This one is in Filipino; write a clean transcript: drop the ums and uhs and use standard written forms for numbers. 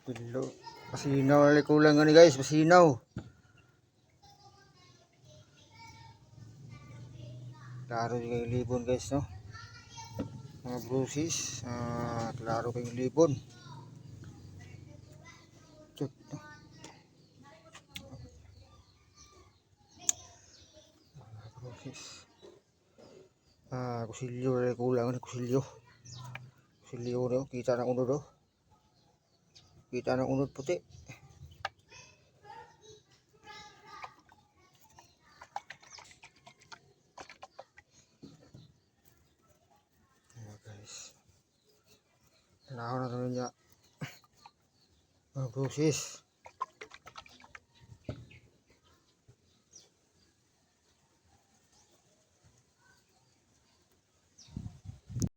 Pilo. Pasinaw na kulang nga ni guys, pasinaw. Klaro yung libon guys, no? Mga bruises, klaro kayong libon. Chut, no? Bruises. Kusilyo na kulang ni kusilyo. Kusilyo no, kita ng unod no. Kita ng unod puti. Guys. Tanaw na ito niya. Mga bruises.